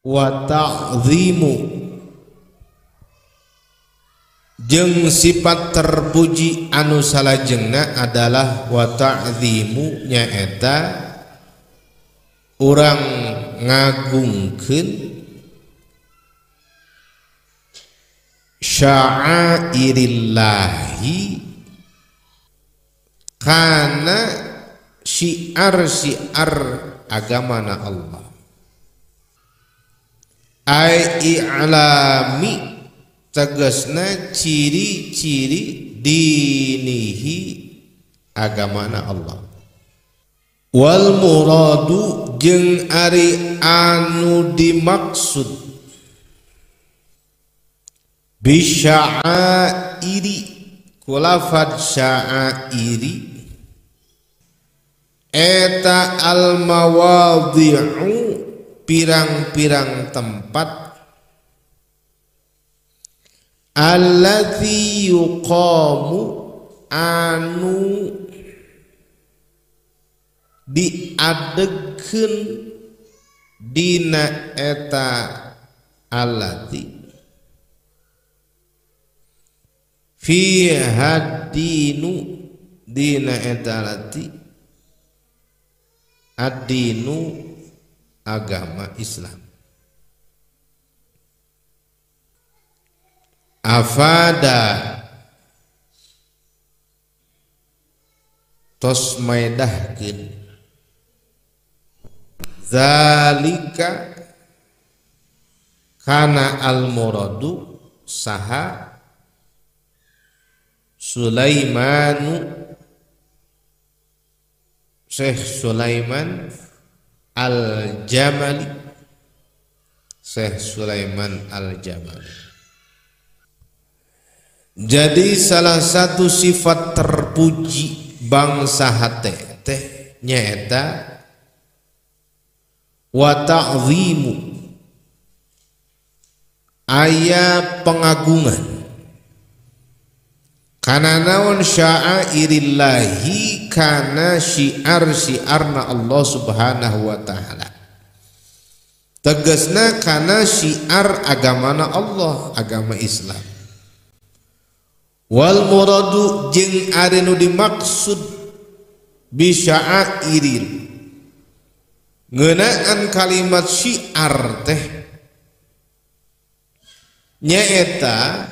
wa ta'zimu jeung sifat terpuji anu salajengna adalah wa ta'zimu nyaeta urang ngagungkeun sya'airillahi kana syiar-syiar agamana Allah ai i'lami tegasna ciri-ciri dinihi agamana Allah wal muradu jeung ari anu dimaksud bisya'airi kulafad sya'airi eta al mawadhi'u pirang-pirang tempat allati yuqamu anu diadegkeun dina eta allati fi hadinu dina eta allati ad-dinu agama Islam afada tos maedahkeun zalika kana al muradu saha Sulaimanu Syekh Sulaiman Al-Jamali Syekh Sulaiman Al-Jamali. Jadi salah satu sifat terpuji bangsa hate teh nyaeta wa ta'zimu aya pengagungan kana naon sya'airillahi kana syiar-syiarna Allah Subhanahu wa taala tegasna kana syiar agamana Allah agama Islam wal muradu jeung ari nu dimaksud bi sya'airil ngeunaan kalimat syiar teh nyaeta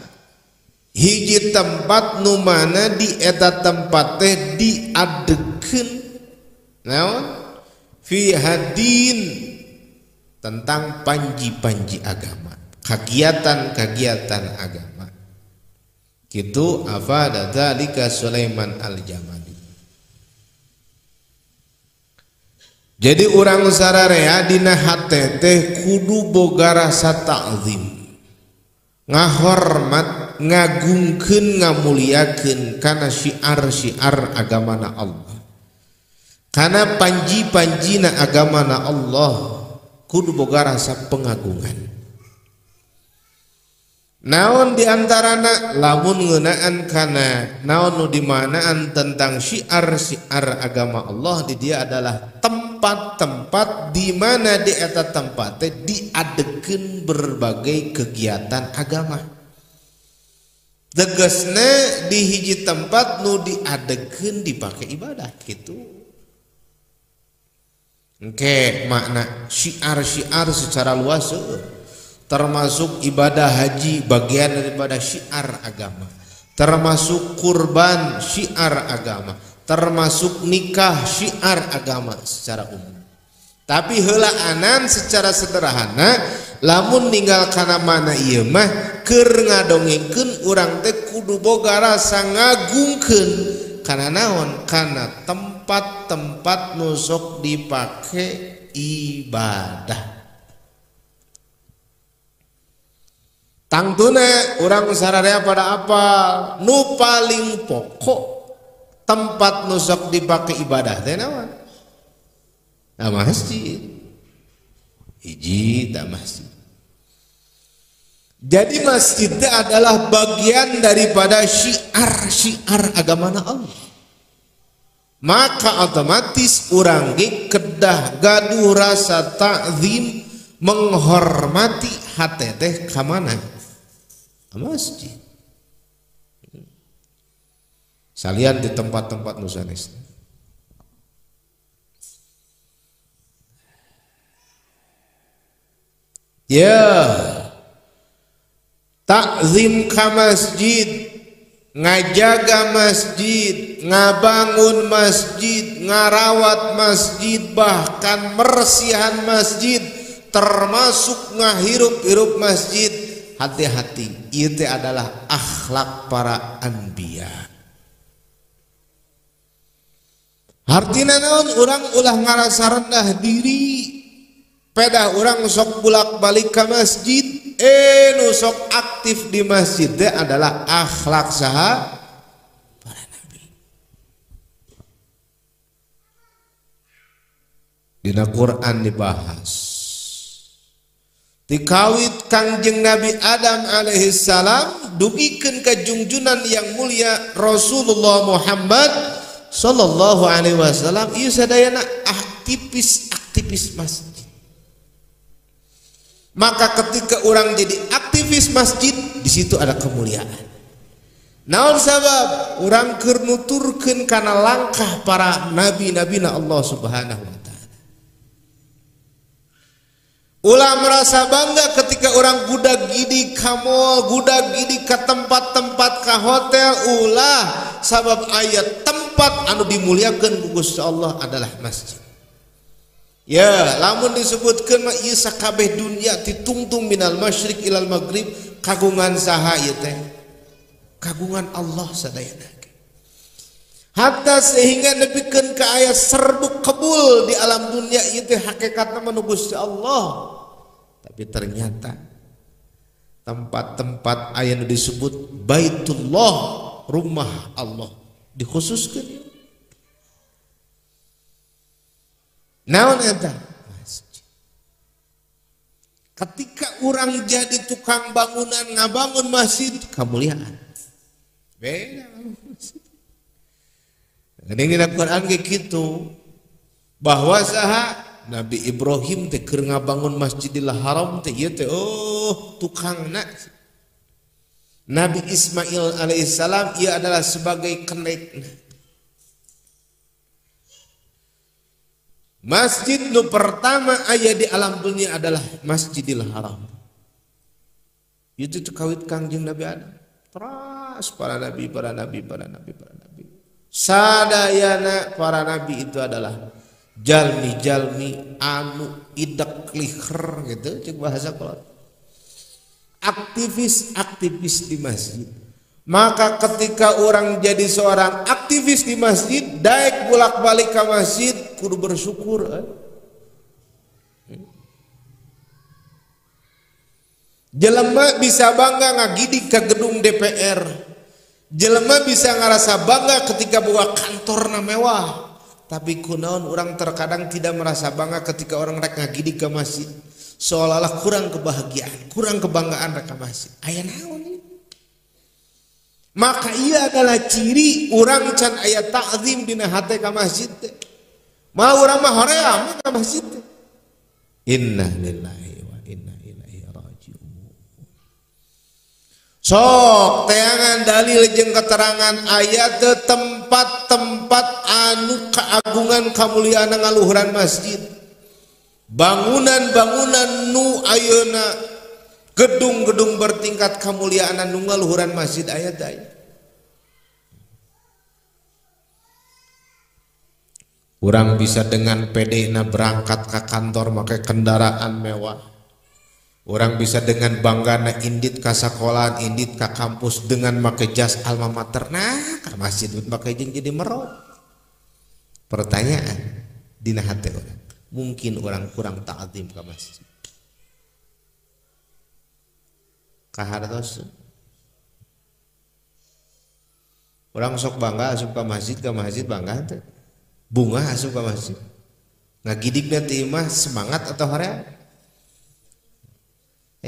hiji tempat nu mana di eta tempat teh diadegkeun naon fi hadin tentang panji-panji agama kagiatan-kagiatan agama kitu afada dzalika Sulaiman Al-Jamali. Jadi urang sararea dina hate teh kudu boga rasa ta'zim ngahormat ngagungkeun ngamuliakeun kana syiar-syiar agamana Allah kana panji-panjina agamana Allah kudu boga rasa pengagungan. Naon diantarana lamun ngeunaan kana naon nu dimanaan tentang syiar-syiar agama Allah di dia adalah tempat-tempat di mana di eta tempat teh diadegkeun berbagai kegiatan agama. Tegasna di hiji tempat nu diadegkeun dipake ibadah gitu. Engke makna syiar-syiar secara luas termasuk ibadah haji bagian daripada syiar agama, termasuk kurban syiar agama, termasuk nikah syiar agama secara umum. Tapi heula anan secara sederhana lamun ninggal kana mana ieu mah keur ngadongengkeun urang teh kudu boga rasa ngagungkeun kana naon kana tempat-tempat nu sok dipake ibadah. Tangtuna urang sararea pada apa nu paling pokok tempat nu sok dipake ibadah teh naon? Nah, masjid. Hiji tak masjid. Jadi masjid itu adalah bagian daripada syiar-syiar agamana Allah. Maka otomatis urang ge kedah gaduh rasa ta'zim menghormati hate teh ka mana? Ka masjid. Salian di tempat-tempat nu sanes. Ya, takzim ka masjid, ngajaga masjid, ngabangun masjid, ngarawat masjid, bahkan mersihan masjid, termasuk ngahirup-hirup masjid. Hati-hati, itu adalah akhlak para anbiya. Artina naon urang ulah ngarasa rendah diri, pedah urang sok bulak-balik ke masjid, nu sok aktif di masjid teh adalah akhlak saha para nabi. Dina Quran dibahas dikawit Kangjeng Nabi Adam alaihi salam dugikeun ka junjunan yang mulia Rasulullah Muhammad sallallahu alaihi wasallam. Ieu sadayana aktivis masjid. Maka ketika orang jadi aktivis masjid, di situ ada kemuliaan. Naon sabab orang keur nuturkeun kana langkah para nabi-nabina Allah Subhanahu wa taala. Ulah merasa bangga ketika orang budak gidi ka mall, budak gidi ka tempat-tempat ka hotel, ulah sabab ayat tempat anu dimuliakeun ku Gusti Allah adalah masjid. Ya, lamun disebutkeun mah ieu sakabeh dunya ditungtung minal masyriq ilal maghrib, kagungan saha ieu teh? Kagungan Allah sadayana. Hatta sehingga nepikeun ka aya serbuk kebul di alam dunia ieu teh hakikatna mah Gusti Allah. Tapi ternyata tempat-tempat aya nu disebut Baitullah, rumah Allah dikhususkeun. Naon eta? Masjid. Ketika orang jadi tukang bangunan ngabangun masjid, kemuliaan. Beda. Geuning dina Quran ge kitu. Bahwa saha Nabi Ibrahim teh keur ngabangun Masjidil Haram teh ieu teh tukangna. Nabi Ismail alaihissalam ia adalah sebagai kenaikna. Masjid nu pertama aya di alam dunia adalah Masjidil Haram. Itu kawit Kangjeng Nabi Adam. Terus para nabi. Sadayana para nabi itu adalah jalmi-jalmi anu idak liher gitu cek bahasa kolot. Aktivis di masjid. Maka ketika orang jadi seorang aktivis di masjid, daek bolak-balik ke masjid, kudu bersyukur. Jelema bisa bangga ngagidik ke gedung DPR. Jelema bisa ngerasa bangga ketika bawa kantor mewah. Tapi kunaon orang terkadang tidak merasa bangga ketika orang rek ngagidik ke masjid. Seolah-olah kurang kebahagiaan, kurang kebanggaan rek ke masjid. Aya naon? Maka ia adalah ciri orang can ayat ta'zim dina hate ka masjid teh. Mah urang mah hoream ka masjid teh. Inna lillahi wa inna ilaihi raji'un. Sok teangan dalil jeung keterangan ayat tempat-tempat anu keagungan kamuliaan ngaluhuran masjid. Bangunan-bangunan nu ayeuna gedung-gedung bertingkat kemuliaan anu ngaluhuran masjid ayat-ayat. Orang bisa dengan pedena berangkat ke kantor pakai kendaraan mewah. Orang bisa dengan banggana indit ke sekolah, indit ke kampus dengan pakai jas alma mater. Nah, ke masjid pakai jeung jadi merot. Pertanyaan dina hati orang, mungkin orang kurang ta'zim ke masjid. Kahartos. Orang sok bangga asup ke masjid bangga teh. Bunga asup ke masjid. Ngagidik nanti mah semangat atau hoream?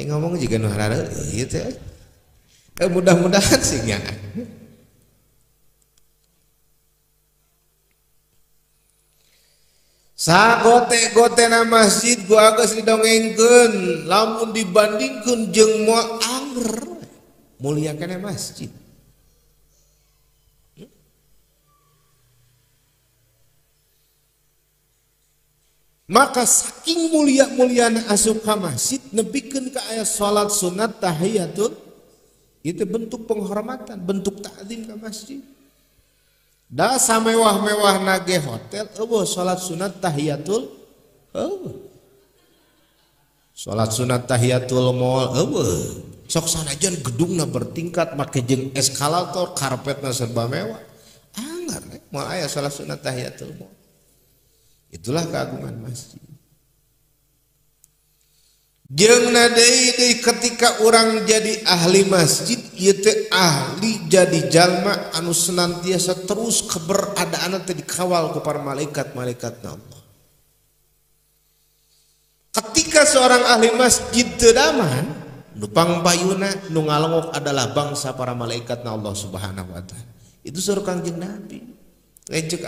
Ngomong juga nu harare ieu teh. Mudah-mudahan sih nya. Sagote-gotena masjid gua geus didongengkeun lamun dibandingkeun jeung moal anger mulia kana masjid. Maka saking mulia-muliana asup ka masjid nepikeun ka aya salat sunat tahiyatul itu bentuk penghormatan, bentuk ta'zim ka masjid. Da samewah-mewah nage hotel eueuh salat sunat tahiyatul salat sunat tahiyatul mall eueuh sok sanajan gedungna bertingkat make jeung eskalator karpetna serba mewah anggar moal aya salat sunat tahiyatul mall. Itulah keagungan masjid. Jeung deui ketika orang jadi ahli masjid ieu teh ahli jadi jalma anu senantiasa terus keberadaanna teh dikawal ku para malaikat-malaikatna Allah. Ketika seorang ahli masjid teu daman, nu pangbayuna nu ngalongok adalah bangsa para malaikatna Allah Subhanahu wa taala. Itu suruh Kangjeng Nabi. Lecek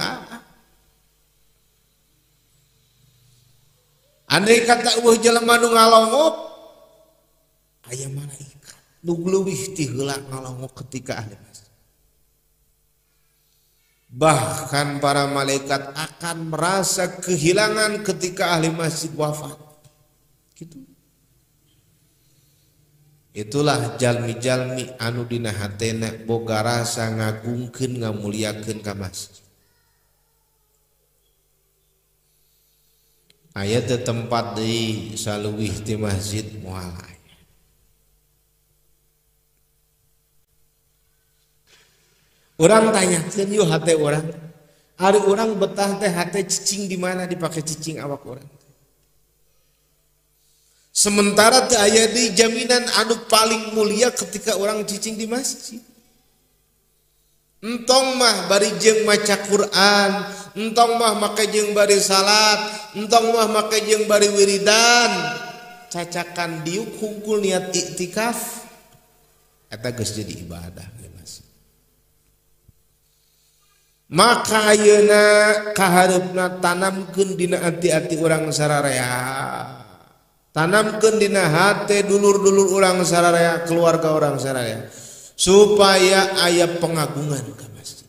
andai kata eueuh jelema nu ngalongok aya malaikat nu leuwih ti heula ngalongok ketika ahli masjid. Bahkan para malaikat akan merasa kehilangan ketika ahli masjid wafat. Gitu. Itulah jalmi-jalmi anu dina hatena boga rasa ngagungkeun ngamuliakeun ka masjid. Aya teu tempat deui saluwih ti masjid moal aya. Urang tanyakeun yeuh hate urang, ari urang betah teh hate cicing di mana dipake cicing awak urang. Sementara teu aya deui jaminan anu paling mulia ketika urang cicing di masjid. Entong mah bari jeung maca Quran, entong mah make jeung bari salat, entong mah make jeung bari wiridan, cacakan diuk hungkul niat iktikaf eta geus jadi ibadah di masjid. Maka ayeuna kahareupna tanamkeun dina ati-ati urang sararea. Tanamkeun dina hate dulur-dulur urang sararea, keluarga urang sararea. Supaya aya pengagungan ke masjid.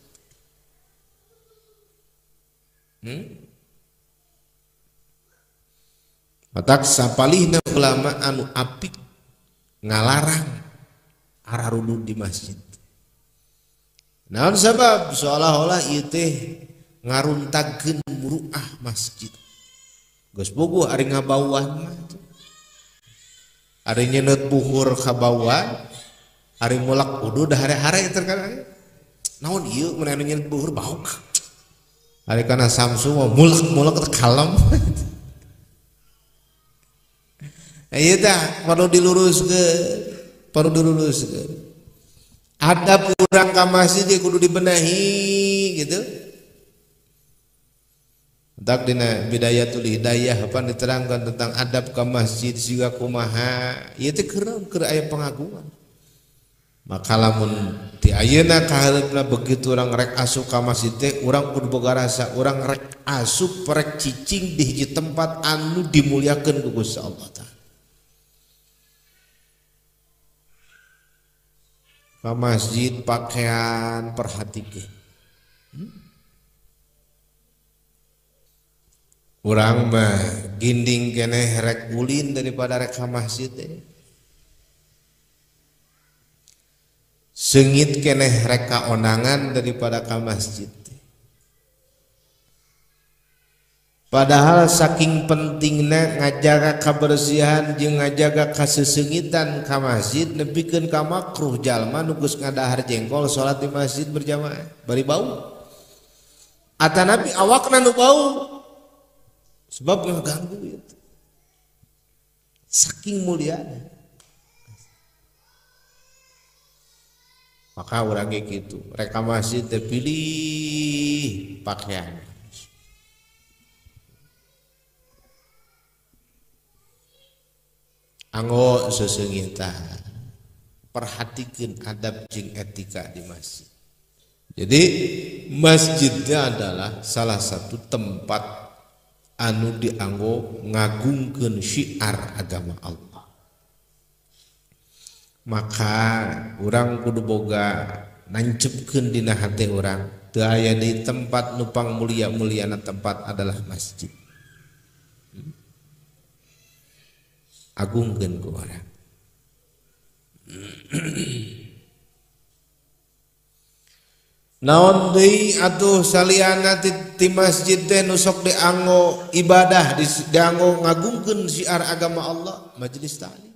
Matak sapalihna ulama anu apik ngalarang ararudud di masjid. Naon sabab seolah-olah ieu teh ngaruntagkeun muruah masjid. Geus bogoh ari ngabauan mah. Ari nyeuneut buhur ka bauan hari mulak udu dah hari-hari terkadang naon ieu mun anu nyeun buhur bauk hari kana samsu mulak kalem ieu tah perlu diluruskeun adab urang ka masjid kudu dibenahi gitu. Tak dina Bidayatul Hidayah apa diterangkan tentang adab ka masjid siga kumaha ieu teh keur aya pengagungan. Maka lamun ti ayeuna kahareupna begitu urang rek asup ka masjid teh urang kudu boga rasa urang rek asup rek cicing di hiji tempat anu dimuliakeun ku Gusti Allah taala. Ka masjid pakaian perhatikeun. Urang mah ginding keneh rek ulin daripada rek ka masjid teh. Sengit keneh reka onangan daripada ka masjid. Padahal saking pentingna ngajaga kabersihan jeung ngajaga kasesengitan ka masjid nepikeun ka makruh jalma nu geus ngadahar jengkol salat di masjid berjamaah bari bau. Atanapi awakna nu bau sebab ngaganggu itu. Saking muliana. Maka orang gitu reka masjid terpilih pakaian anggo sesengitan perhatikan adab jeung etika di masjid. Jadi masjidnya adalah salah satu tempat anu dianggo ngagungkeun syiar agama Allah. Maka urang kudu boga nancepkeun dina hati urang teu aya di tempat nupang mulia-muliana tempat adalah masjid. Agungkeun ku urang. Naon deui atuh saliana ti masjid teh nu sok dianggo ibadah dianggo ngagungkeun syiar agama Allah, majelis ta'lim.